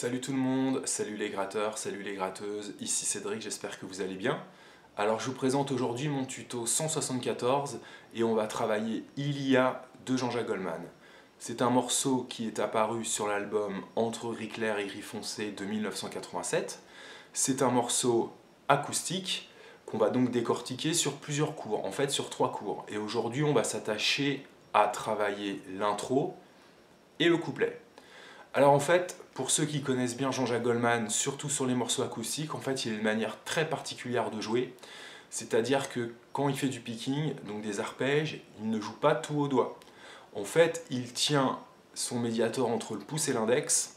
Salut tout le monde, salut les gratteurs, salut les gratteuses, ici Cédric, j'espère que vous allez bien. Alors je vous présente aujourd'hui mon tuto 174 et on va travailler Il y a de Jean-Jacques Goldman. C'est un morceau qui est apparu sur l'album Entre gris clair et gris foncé de 1987. C'est un morceau acoustique qu'on va donc décortiquer sur plusieurs cours, en fait sur 3 cours. Et aujourd'hui on va s'attacher à travailler l'intro et le couplet. Alors en fait, pour ceux qui connaissent bien Jean-Jacques Goldman, surtout sur les morceaux acoustiques, en fait il a une manière très particulière de jouer. C'est-à-dire que quand il fait du picking, donc des arpèges, il ne joue pas tout au doigt. En fait, il tient son médiator entre le pouce et l'index.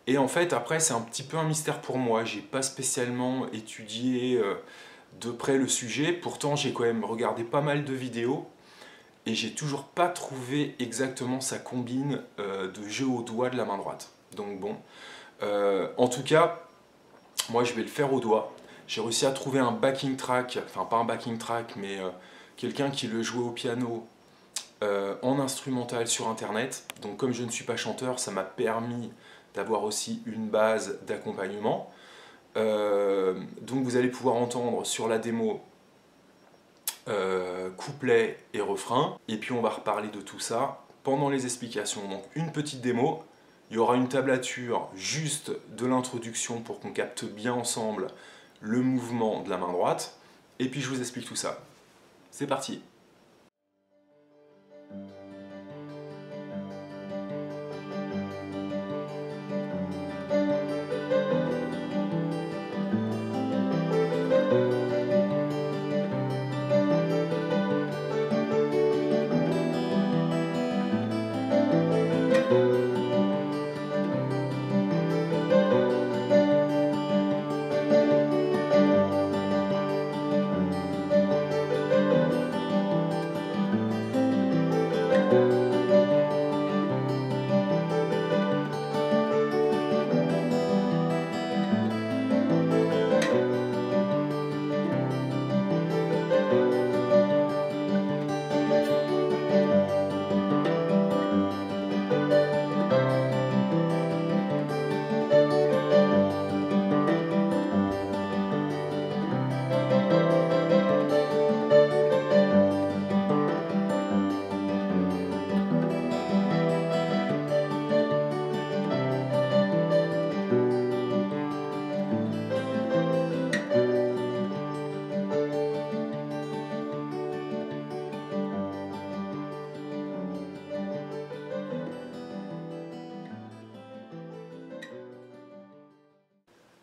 Et en fait, après, c'est un petit peu un mystère pour moi. J'ai pas spécialement étudié de près le sujet. Pourtant, j'ai quand même regardé pas mal de vidéos. Et j'ai toujours pas trouvé exactement sa combine de jeu au doigt de la main droite. Donc bon, en tout cas, moi je vais le faire au doigt. J'ai réussi à trouver un backing track, enfin pas un backing track, mais quelqu'un qui le jouait au piano en instrumental sur internet. Donc comme je ne suis pas chanteur, ça m'a permis d'avoir aussi une base d'accompagnement. Donc vous allez pouvoir entendre sur la démo couplet et refrain, et puis on va reparler de tout ça pendant les explications. Donc une petite démo, il y aura une tablature juste de l'introduction pour qu'on capte bien ensemble le mouvement de la main droite, et puis je vous explique tout ça. C'est parti!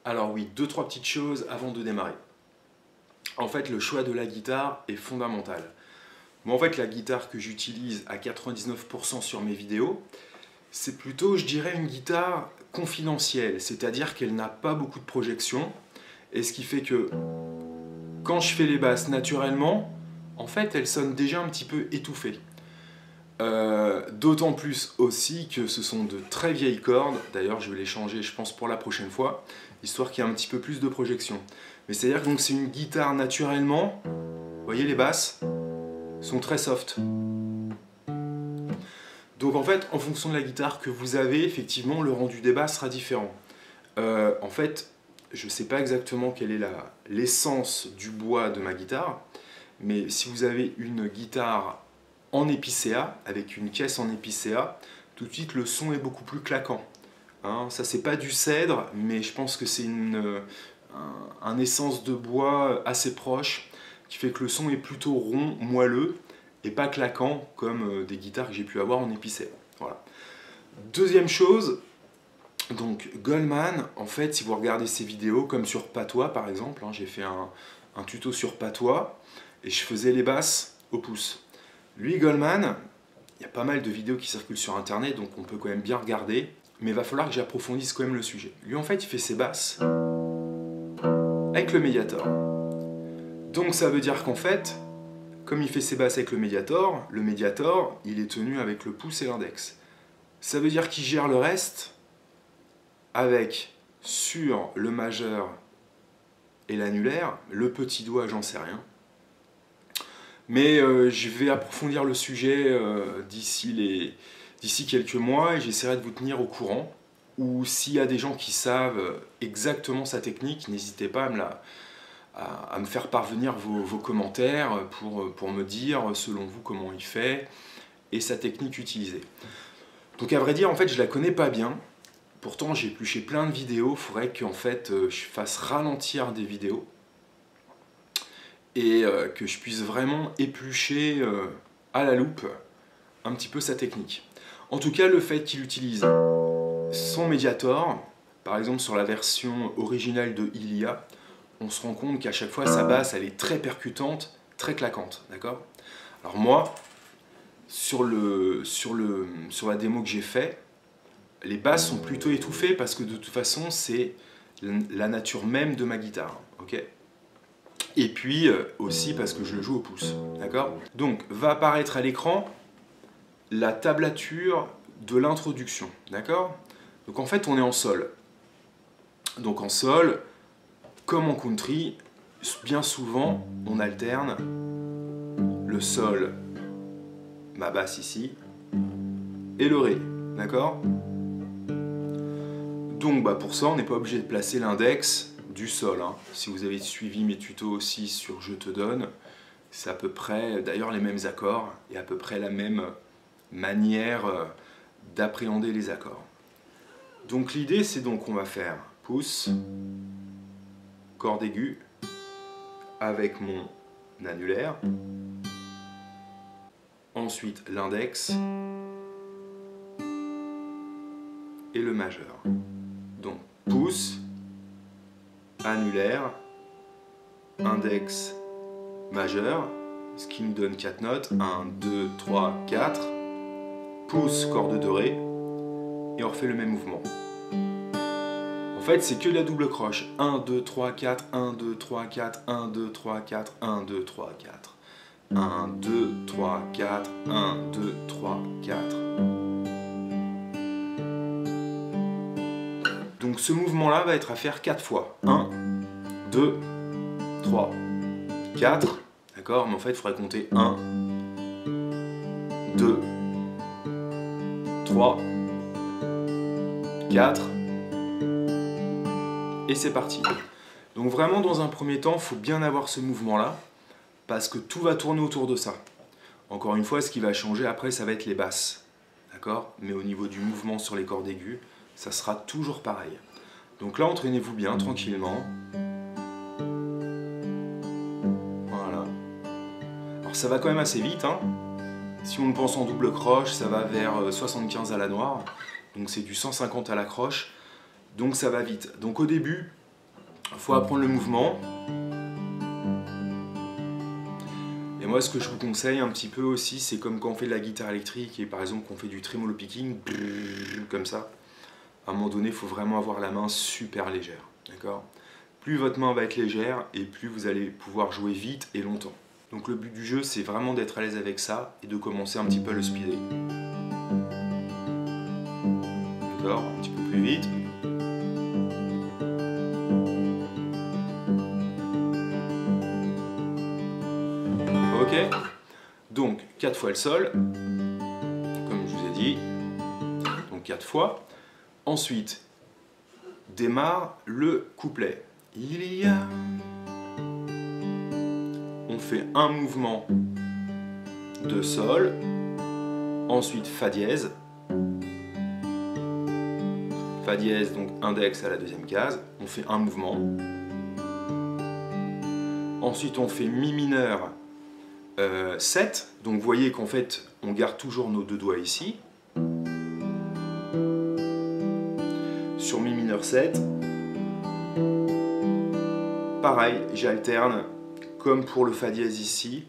Alors oui, deux, trois petites choses avant de démarrer. En fait, le choix de la guitare est fondamental. Moi, en fait, la guitare que j'utilise à 99% sur mes vidéos, c'est plutôt, je dirais, une guitare confidentielle, c'est-à-dire qu'elle n'a pas beaucoup de projection, et ce qui fait que quand je fais les basses naturellement, en fait, elles sonnent déjà un petit peu étouffées. D'autant plus aussi que ce sont de très vieilles cordes, d'ailleurs je vais les changer je pense pour la prochaine fois, histoire qu'il y ait un petit peu plus de projection. Mais c'est-à-dire que c'est une guitare naturellement, vous voyez les basses sont très soft. Donc en fait, en fonction de la guitare que vous avez, effectivement le rendu des basses sera différent. En fait, je ne sais pas exactement quelle est l'essence du bois de ma guitare, mais si vous avez une guitare en épicéa, avec une caisse en épicéa, tout de suite le son est beaucoup plus claquant. Hein, ça c'est pas du cèdre, mais je pense que c'est un essence de bois assez proche, qui fait que le son est plutôt rond, moelleux, et pas claquant comme des guitares que j'ai pu avoir en épicéa. Voilà. Deuxième chose, donc Goldman, en fait si vous regardez ses vidéos, comme sur Patois par exemple, hein, j'ai fait un tuto sur Patois, et je faisais les basses au pouce. Lui, Goldman, il y a pas mal de vidéos qui circulent sur internet, donc on peut quand même bien regarder, mais il va falloir que j'approfondisse quand même le sujet. Lui, en fait, il fait ses basses avec le médiator. Donc ça veut dire qu'en fait, comme il fait ses basses avec le médiator, il est tenu avec le pouce et l'index. Ça veut dire qu'il gère le reste avec, sur le majeur et l'annulaire, le petit doigt, j'en sais rien. Mais je vais approfondir le sujet d'ici quelques mois et j'essaierai de vous tenir au courant. ou s'il y a des gens qui savent exactement sa technique, n'hésitez pas à me faire parvenir vos commentaires pour me dire, selon vous, comment il fait et sa technique utilisée. Donc à vrai dire, en fait, je la connais pas bien. Pourtant, j'ai épluché plein de vidéos. Il faudrait qu'en fait, je fasse ralentir des vidéos et que je puisse vraiment éplucher à la loupe un petit peu sa technique. En tout cas, le fait qu'il utilise son Mediator, par exemple sur la version originale de Ilia, on se rend compte qu'à chaque fois sa basse elle est très percutante, très claquante, d'accord? Alors moi, sur la démo que j'ai fait, les basses sont plutôt étouffées parce que de toute façon c'est la nature même de ma guitare, ok? Et puis aussi parce que je le joue au pouce, d'accord? Donc va apparaître à l'écran la tablature de l'introduction, d'accord? Donc en fait on est en sol. Donc en sol, comme en country, bien souvent on alterne le sol, ma basse ici, et le ré, d'accord? Donc pour ça on n'est pas obligé de placer l'index du sol, hein. Si vous avez suivi mes tutos aussi sur Je te donne, c'est à peu près d'ailleurs les mêmes accords et à peu près la même manière d'appréhender les accords. Donc l'idée c'est donc qu'on va faire pouce, corde aiguë avec mon annulaire, ensuite l'index et le majeur. Donc pouce, annulaire, index, majeur, ce qui me donne 4 notes, 1, 2, 3, 4, pouce, corde de ré, et on refait le même mouvement. En fait, c'est que la double croche. 1, 2, 3, 4, 1, 2, 3, 4, 1, 2, 3, 4, 1, 2, 3, 4. 1, 2, 3, 4, 1, 2, 3, 4. Donc ce mouvement-là va être à faire 4 fois. 1, 2, 3, 4. D'accord? Mais en fait, il faudrait compter 1, 2, 3, 4. Et c'est parti. Donc vraiment, dans un premier temps, il faut bien avoir ce mouvement-là, parce que tout va tourner autour de ça. Encore une fois, ce qui va changer après, ça va être les basses. D'accord? Mais au niveau du mouvement sur les cordes aiguës, ça sera toujours pareil. Donc là, entraînez-vous bien, tranquillement. Voilà. Alors ça va quand même assez vite, hein. Si on le pense en double croche, ça va vers 75 à la noire. Donc c'est du 150 à la croche. Donc ça va vite. Donc au début, il faut apprendre le mouvement. Et moi ce que je vous conseille un petit peu aussi, c'est comme quand on fait de la guitare électrique et par exemple qu'on fait du tremolo picking, comme ça. À un moment donné, il faut vraiment avoir la main super légère. D'accord? Plus votre main va être légère et plus vous allez pouvoir jouer vite et longtemps. Donc le but du jeu, c'est vraiment d'être à l'aise avec ça et de commencer un petit peu à le speeder. D'accord? Un petit peu plus vite. Ok? Donc 4 fois le sol, comme je vous ai dit. Donc 4 fois. Ensuite, démarre le couplet. Il y a... On fait un mouvement de sol, ensuite fa dièse, donc index à la deuxième case, on fait un mouvement, ensuite on fait mi mineur 7, donc vous voyez qu'en fait on garde toujours nos deux doigts ici, sur mi mineur 7, pareil, j'alterne comme pour le fa dièse ici,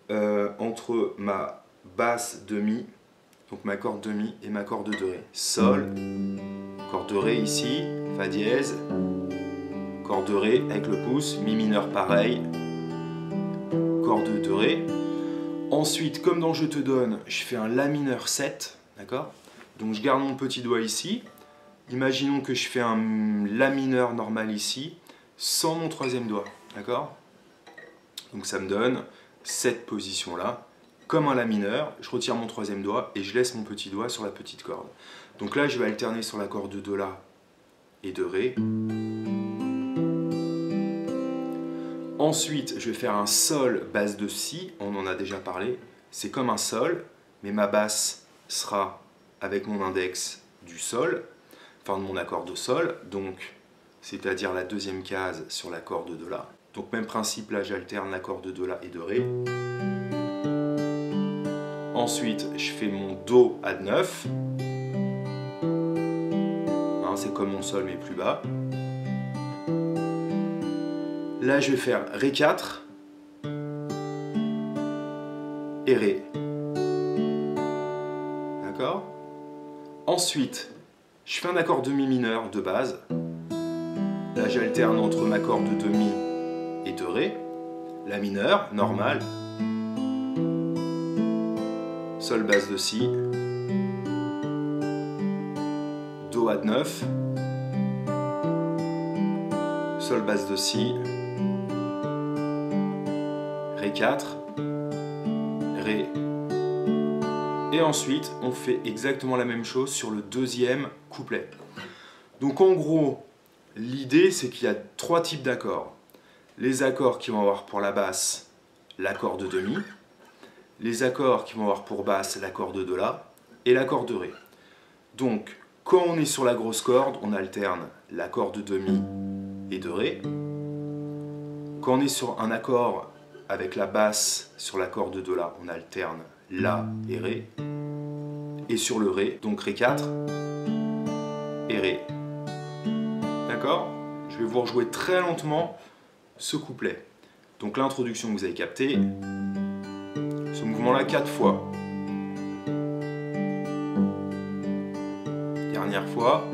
entre ma basse de mi, donc ma corde de mi et ma corde de ré. Sol, corde de ré ici, fa dièse, corde de ré avec le pouce, mi mineur pareil, corde de ré. Ensuite, comme dans Je te donne, je fais un la mineur 7, d'accord? Donc je garde mon petit doigt ici. Imaginons que je fais un la mineur normal ici, sans mon troisième doigt, d'accord? Donc ça me donne cette position-là, comme un la mineur, je retire mon troisième doigt et je laisse mon petit doigt sur la petite corde. Donc là, je vais alterner sur l'accord de Do, La et de Ré. Ensuite, je vais faire un Sol, basse de Si, on en a déjà parlé. C'est comme un Sol, mais ma basse sera avec mon index du Sol, enfin de mon accord de Sol, donc c'est-à-dire la deuxième case sur l'accord de Do, La. Donc même principe, là j'alterne l'accord de Do, La et de Ré. Ensuite, je fais mon Do add 9. Hein, c'est comme mon Sol mais plus bas. Là, je vais faire Ré 4 et Ré. D'accord? Ensuite, je fais un accord de Mi mineur de base. Là, j'alterne entre ma corde de Mi et de Ré. La mineur, normale. Sol basse de Si. Do add 9. Sol basse de Si. Ré 4. Ré. Et ensuite, on fait exactement la même chose sur le deuxième couplet. Donc en gros, l'idée c'est qu'il y a 3 types d'accords. Les accords qui vont avoir pour la basse l'accord de Mi, les accords qui vont avoir pour basse l'accord de Do, La et l'accord de Ré. Donc quand on est sur la grosse corde, on alterne l'accord de Mi et de Ré. Quand on est sur un accord avec la basse sur l'accord de Do, La, on alterne La et Ré. Et sur le Ré, donc Ré 4 et Ré. D'accord? Je vais vous rejouer très lentement ce couplet. Donc l'introduction que vous avez captée, ce mouvement-là 4 fois. Dernière fois.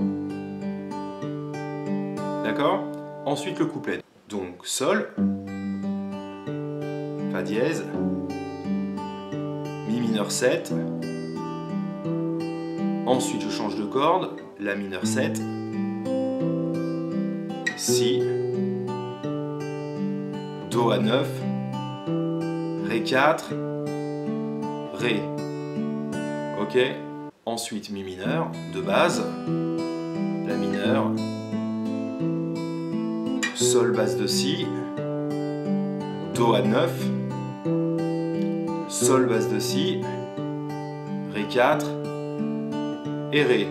D'accord? Ensuite le couplet. Donc Sol, Fa dièse, Mi mineur 7. Ensuite je change de corde, La mineur 7. Si, Do à 9, Ré 4, Ré. Ok? Ensuite Mi mineur de base, La mineur, Sol basse de Si, Do à 9, Sol basse de Si, Ré 4 et Ré.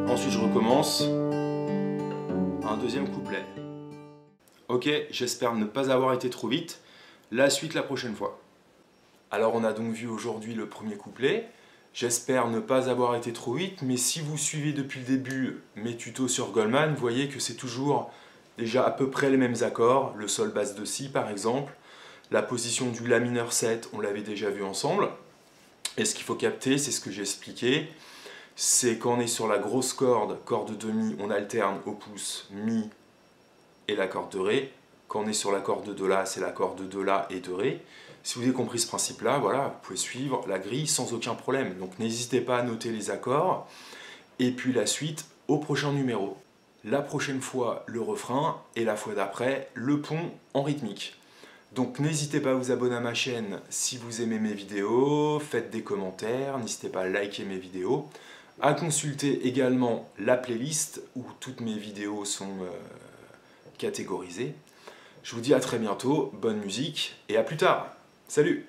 Ensuite je recommence un deuxième couplet. Ok, j'espère ne pas avoir été trop vite. La suite la prochaine fois. Alors on a donc vu aujourd'hui le premier couplet. J'espère ne pas avoir été trop vite, mais si vous suivez depuis le début mes tutos sur Goldman, vous voyez que c'est toujours déjà à peu près les mêmes accords. Le Sol basse de Si par exemple. La position du La mineur 7, on l'avait déjà vu ensemble. Et ce qu'il faut capter, c'est ce que j'ai expliqué. C'est quand on est sur la grosse corde, corde de Mi, on alterne au pouce Mi et la corde de Ré. Quand on est sur la corde de Do, La, c'est la corde de Do, La et de Ré. Si vous avez compris ce principe-là, voilà, vous pouvez suivre la grille sans aucun problème. Donc n'hésitez pas à noter les accords. Et puis la suite au prochain numéro. La prochaine fois, le refrain, et la fois d'après, le pont en rythmique. Donc n'hésitez pas à vous abonner à ma chaîne si vous aimez mes vidéos, faites des commentaires, n'hésitez pas à liker mes vidéos, à consulter également la playlist où toutes mes vidéos sont catégorisées. Je vous dis à très bientôt, bonne musique et à plus tard. Salut!